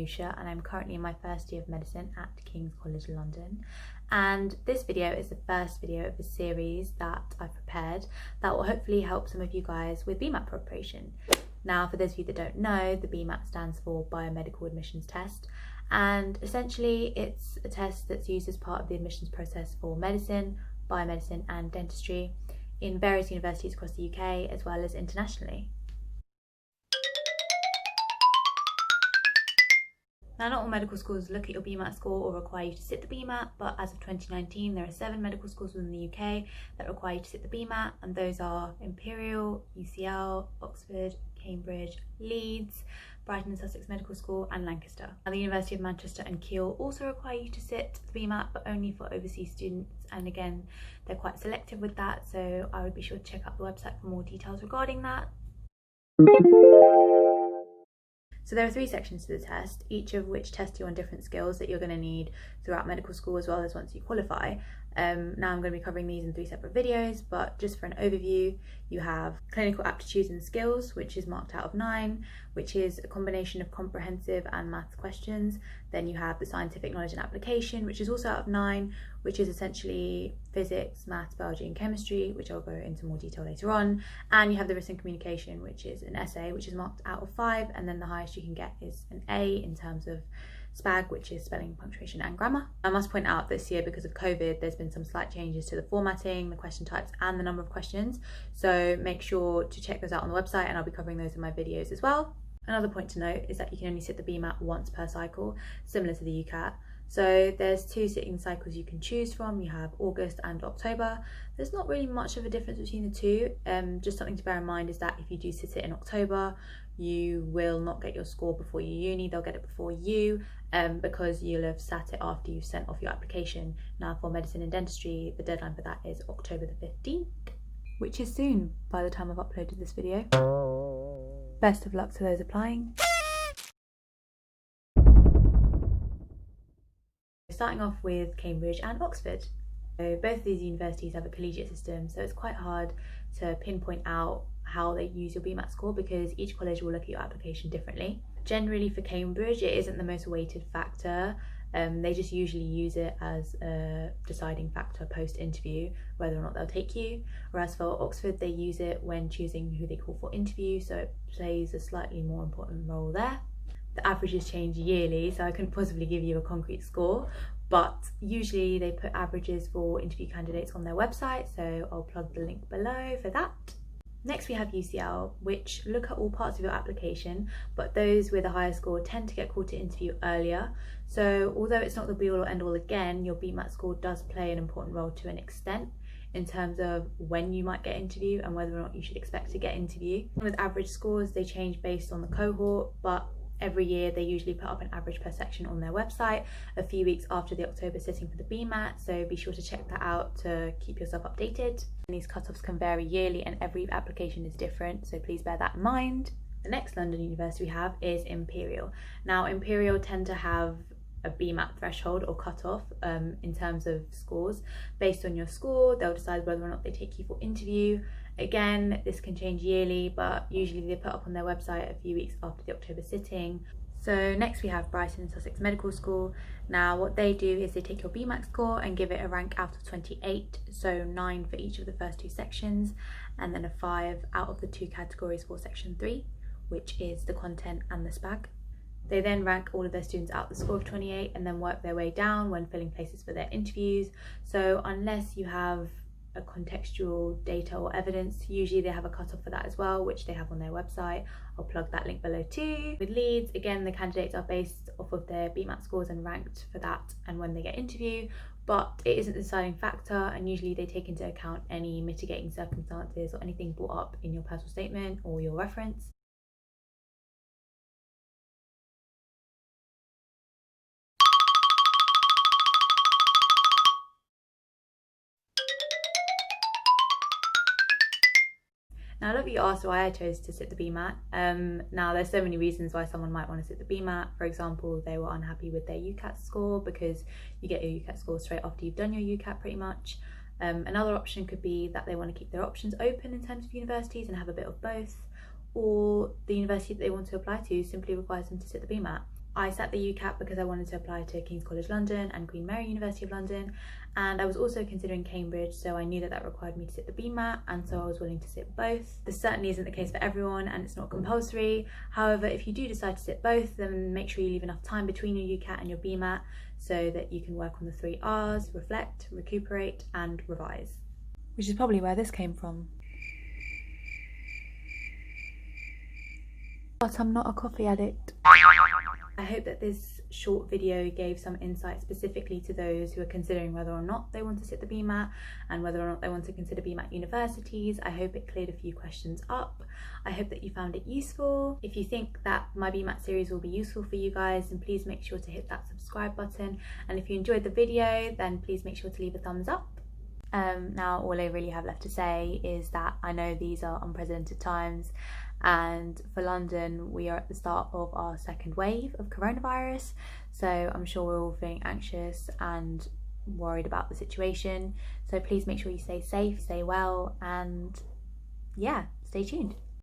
Anusha and I'm currently in my first year of medicine at King's College London, and this video is the first video of a series that I've prepared that will hopefully help some of you guys with BMAT preparation. Now, for those of you that don't know, the BMAT stands for Biomedical Admissions Test, and essentially it's a test that's used as part of the admissions process for medicine, biomedicine and dentistry in various universities across the UK as well as internationally. Now, not all medical schools look at your BMAT score or require you to sit the BMAT, but as of 2019 there are 7 medical schools within the UK that require you to sit the BMAT, and those are Imperial, UCL, Oxbridge, Cambridge, Leeds, Brighton and Sussex Medical School and Lancaster. Now, the University of Manchester and Keele also require you to sit the BMAT, but only for overseas students, and again they're quite selective with that, so I would be sure to check out the website for more details regarding that. So there are 3 sections to the test, each of which test you on different skills that you're going to need throughout medical school as well as once you qualify. Now I'm going to be covering these in 3 separate videos, but just for an overview, you have clinical aptitudes and skills, which is marked out of 9, which is a combination of comprehensive and maths questions. Then you have the scientific knowledge and application, which is also out of 9, which is essentially physics, maths, biology and chemistry, which I'll go into more detail later on. And you have the written communication, which is an essay, which is marked out of 5, and then the highest you can get is an A in terms of SPAG, which is spelling, punctuation and grammar. I must point out this year, because of COVID, there's been some slight changes to the formatting, the question types and the number of questions, so make sure to check those out on the website, and I'll be covering those in my videos as well. Another point to note is that you can only sit the BMAT once per cycle, similar to the UCAT. So there's 2 sitting cycles you can choose from. You have August and October. There's not really much of a difference between the 2. Just something to bear in mind is that if you do sit it in October, you will not get your score before your uni, they'll get it before you, because you'll have sat it after you've sent off your application. Now, for medicine and dentistry, the deadline for that is October the 15th, which is soon by the time I've uploaded this video. Best of luck to those applying. Starting off with Cambridge and Oxford. So both of these universities have a collegiate system, so it's quite hard to pinpoint out how they use your BMAT score because each college will look at your application differently. Generally for Cambridge, it isn't the most weighted factor. They just usually use it as a deciding factor post-interview whether or not they'll take you, whereas for Oxford they use it when choosing who they call for interview, so it plays a slightly more important role there. The averages change yearly, so I couldn't possibly give you a concrete score, but usually they put averages for interview candidates on their website, so I'll plug the link below for that. Next we have UCL, which look at all parts of your application, but those with a higher score tend to get called to interview earlier. So although it's not the be all or end all again, your BMAT score does play an important role to an extent in terms of when you might get interview and whether or not you should expect to get interview. With average scores, they change based on the cohort, but every year they usually put up an average per section on their website a few weeks after the October sitting for the BMAT, so be sure to check that out to keep yourself updated. And these cutoffs can vary yearly and every application is different, so please bear that in mind. The next London university we have is Imperial. Now, Imperial tend to have a BMAT threshold or cutoff in terms of scores. Based on your score, they'll decide whether or not they take you for interview. Again, this can change yearly, but usually they put up on their website a few weeks after the October sitting. So next we have Brighton and Sussex Medical School. Now what they do is they take your BMAT score and give it a rank out of 28, so 9 for each of the first 2 sections, and then a 5 out of the 2 categories for section 3, which is the content and the SPAG. They then rank all of their students out the score of 28 and then work their way down when filling places for their interviews. So unless you have a contextual data or evidence, usually they have a cutoff for that as well, which they have on their website. I'll plug that link below too. With Leeds, again, the candidates are based off of their BMAT scores and ranked for that and when they get interview, but it isn't the deciding factor, and usually they take into account any mitigating circumstances or anything brought up in your personal statement or your reference. Now, a lot of you asked why I chose to sit the BMAT. Now, there's so many reasons why someone might want to sit the BMAT. For example, they were unhappy with their UCAT score because you get your UCAT score straight after you've done your UCAT pretty much. Another option could be that they want to keep their options open in terms of universities and have a bit of both, or the university that they want to apply to simply requires them to sit the BMAT. I sat the UCAT because I wanted to apply to King's College London and Queen Mary University of London, and I was also considering Cambridge, so I knew that that required me to sit the BMAT, and so I was willing to sit both. This certainly isn't the case for everyone, and it's not compulsory. However, if you do decide to sit both, then make sure you leave enough time between your UCAT and your BMAT so that you can work on the 3 R's: reflect, recuperate, and revise. Which is probably where this came from. But I'm not a coffee addict. I hope that this short video gave some insight specifically to those who are considering whether or not they want to sit the BMAT and whether or not they want to consider BMAT universities. I hope it cleared a few questions up. I hope that you found it useful. If you think that my BMAT series will be useful for you guys, then please make sure to hit that subscribe button. And if you enjoyed the video, then please make sure to leave a thumbs up. Now all I really have left to say is that I know these are unprecedented times, and for London we are at the start of our 2nd wave of coronavirus, so I'm sure we're all feeling anxious and worried about the situation. So please make sure you stay safe, stay well, and yeah, stay tuned.